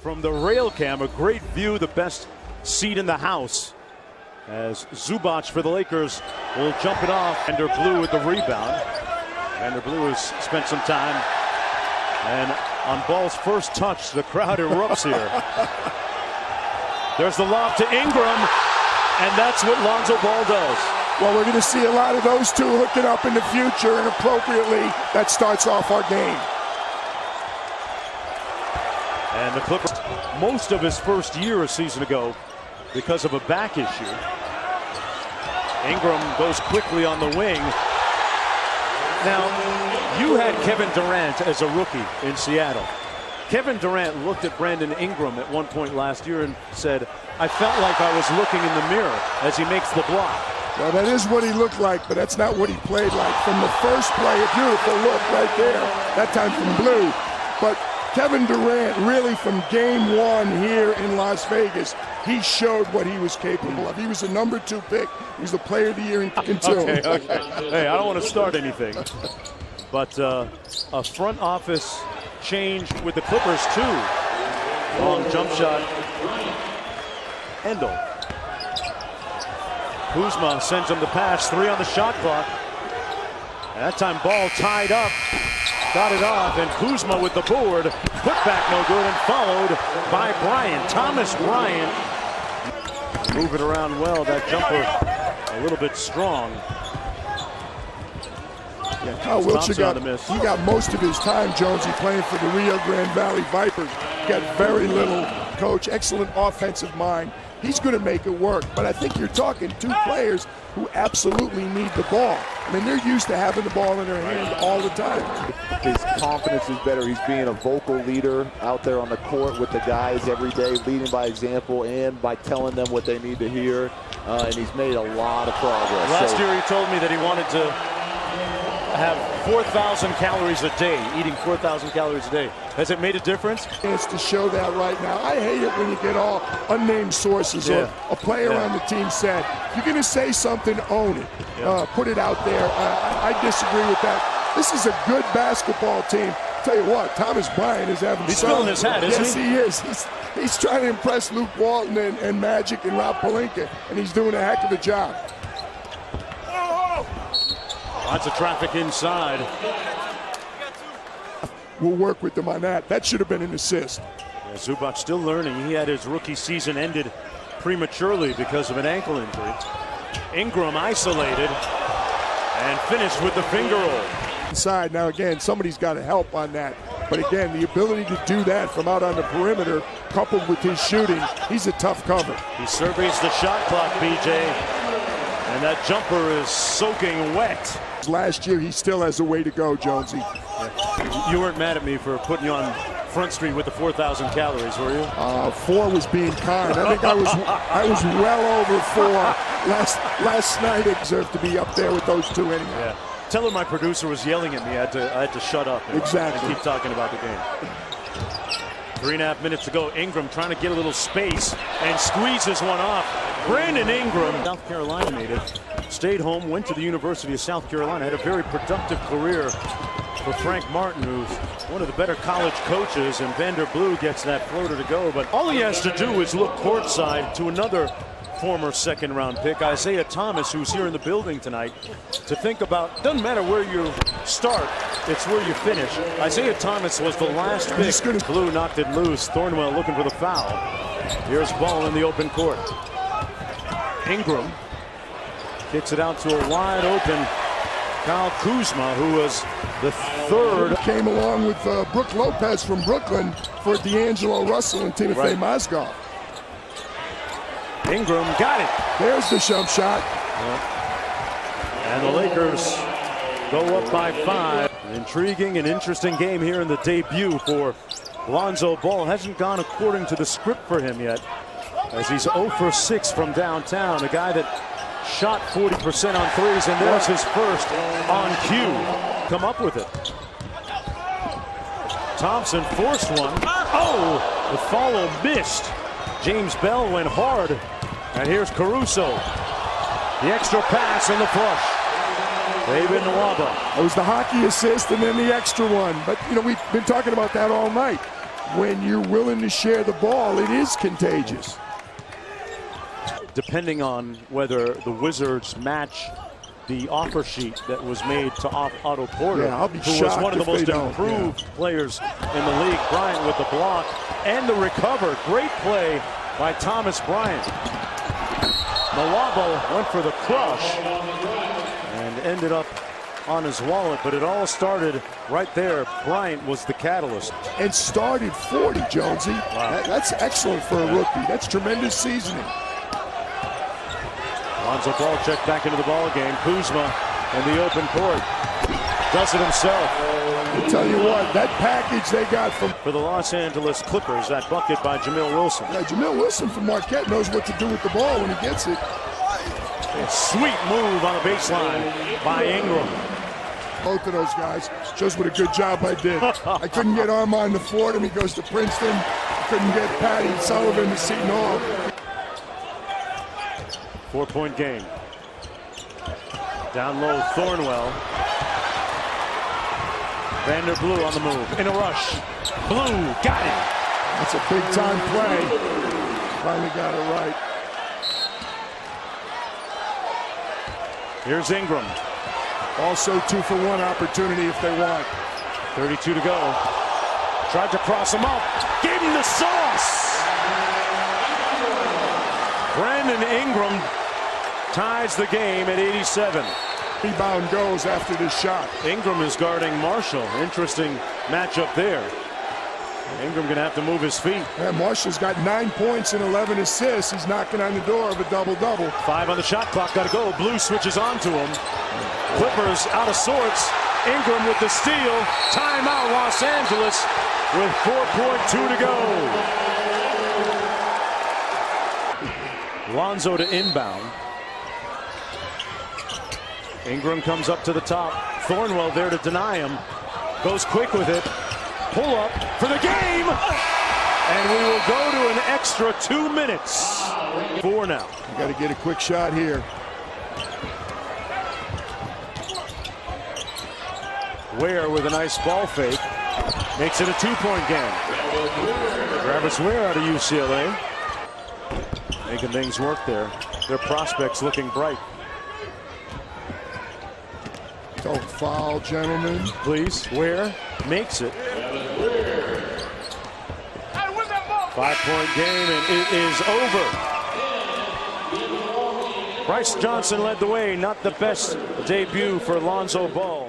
from the rail cam. A great view, the best seat in the house. As Zubac for the Lakers will jump it off. Vander Blue with the rebound. Vander Blue has spent some time. And on Ball's first touch, the crowd erupts here. There's the lob to Ingram. And that's what Lonzo Ball does. Well, we're going to see a lot of those two hooking up in the future, and appropriately, that starts off our game. And the Clippers, most of his first year a season ago, because of a back issue. Ingram goes quickly on the wing. Now, you had Kevin Durant as a rookie in Seattle. Kevin Durant looked at Brandon Ingram at one point last year and said, I felt like I was looking in the mirror as he makes the block. Well, that is what he looked like, but that's not what he played like. From the first play, a beautiful look right there, that time from Blue. But Kevin Durant, really from game one here in Las Vegas, he showed what he was capable of. He was a number 2 pick. He was the player of the year in two. Okay. Hey, I don't want to start anything. But a front office change with the Clippers, too. Long jump shot. Endel. Kuzma sends him the pass. 3 on the shot clock. And that time Ball tied up. Got it off, and Kuzma with the board. Put back no good, and followed by Bryant. Thomas Bryant. Move it around well. That jumper a little bit strong. Yeah, Kyle Wiltshire got most of his time, Jonesy, playing for the Rio Grande Valley Vipers. He got very little coach, excellent offensive mind. He's going to make it work, but I think you're talking 2 players who absolutely need the ball. I mean, they're used to having the ball in their hand all the time. His confidence is better. He's being a vocal leader out there on the court with the guys every day, leading by example and by telling them what they need to hear, and he's made a lot of progress. Last year he told me that he wanted to have 4,000 calories a day, eating 4,000 calories a day. Has it made a difference? Chance to show that right now. I hate it when you get all unnamed sources or a player on the team said, if you're going to say something, own it. Put it out there. I disagree with that. This is a good basketball team. Tell you what, Thomas Bryant is having He's filling his hat, isn't he? Yes, he is. He's trying to impress Luke Walton and Magic and Rob Pelinka, and he's doing a heck of a job. Lots of traffic inside. We'll work with them on that. That should have been an assist. Yeah, Zubac still learning. He had his rookie season ended prematurely because of an ankle injury. Ingram isolated and finished with the finger roll. Inside. Now again, somebody's got to help on that. But again, the ability to do that from out on the perimeter, coupled with his shooting, he's a tough cover. He surveys the shot clock, BJ. And that jumper is soaking wet. Last year, he still has a way to go, Jonesy. Yeah. You weren't mad at me for putting you on Front Street with the 4,000 calories, were you? 4 was being kind. I think I was well over 4 last night. It deserved to be up there with those 2 anyway. Yeah. Tell her my producer was yelling at me. I had to shut up and keep talking about the game. 3.5 minutes to go. Ingram trying to get a little space and squeezes one off. Brandon Ingram, South Carolina native, stayed home, went to the University of South Carolina, had a very productive career for Frank Martin, who's one of the better college coaches, and Vander Blue gets that floater to go. But all he has to do is look courtside to another former second-round pick, Isaiah Thomas, who's here in the building tonight, to think about, doesn't matter where you start, it's where you finish. Isaiah Thomas was the last pick. Blue knocked it loose. Thornwell looking for the foul. Here's Ball in the open court. Ingram kicks it out to a wide open Kyle Kuzma, who was the 3rd. Came along with Brook Lopez from Brooklyn for D'Angelo Russell and Timofey Mozgov. Ingram got it. There's the jump shot. And the Lakers go up by 5. An intriguing and interesting game here in the debut for Lonzo Ball. Hasn't gone according to the script for him yet, as he's 0 for 6 from downtown. A guy that shot 40% on threes, and there's his first on cue. Come up with it. Thompson forced one. Oh, the follow missed. James Bell went hard. And here's Caruso. The extra pass and the flush. David Nwaba. It was the hockey assist and then the extra one. But, you know, we've been talking about that all night. when you're willing to share the ball, it is contagious. Depending on whether the Wizards match the offer sheet that was made to Otto Porter, I'll be who was one of the most don't. improved players in the league. Bryant with the block and the recover. Great play by Thomas Bryant. Malabo went for the crush and ended up on his wallet, but it all started right there. Bryant was the catalyst. And started 40, Jonesy. Wow. That's excellent for a rookie. That's tremendous seasoning. Lonzo Ball checked back into the ball game. Kuzma in the open court does it himself. I'll tell you what, that package they got for the Los Angeles Clippers, that bucket by Jamil Wilson. Yeah, Jamil Wilson from Marquette knows what to do with the ball when he gets it. A sweet move on the baseline by Ingram. Both of those guys. Shows what a good job I did. I couldn't get Armand to Fordham. He goes to Princeton. Couldn't get Patty Sullivan to Seton Hall. 4-point game. Down low, Thornwell. Vander Blue on the move. In a rush. Blue got it. That's a big-time play. Finally got it right. Here's Ingram. Also 2-for-1 opportunity if they want. 32 to go. Tried to cross him up. Gave him the sauce. Brandon Ingram ties the game at 87. Rebound goes after this shot. Ingram is guarding Marshall. Interesting matchup there. Ingram gonna have to move his feet. Yeah, Marshall's got 9 points and 11 assists. He's knocking on the door of a double-double. 5 on the shot clock, gotta go. Blue switches on to him. Clippers out of sorts. Ingram with the steal. Timeout Los Angeles with 4.2 to go. Lonzo to inbound. Ingram comes up to the top. Thornwell there to deny him. Goes quick with it. Pull up for the game. And we will go to an extra 2 minutes. 4 now. You got to get a quick shot here. Ware with a nice ball fake. Makes it a 2-point game. Travis Ware out of UCLA. Making things work there. Their prospects looking bright. Don't foul, gentlemen. Please. Ware makes it. 5-point game, and it is over. Bryce Johnson led the way. Not the best debut for Lonzo Ball.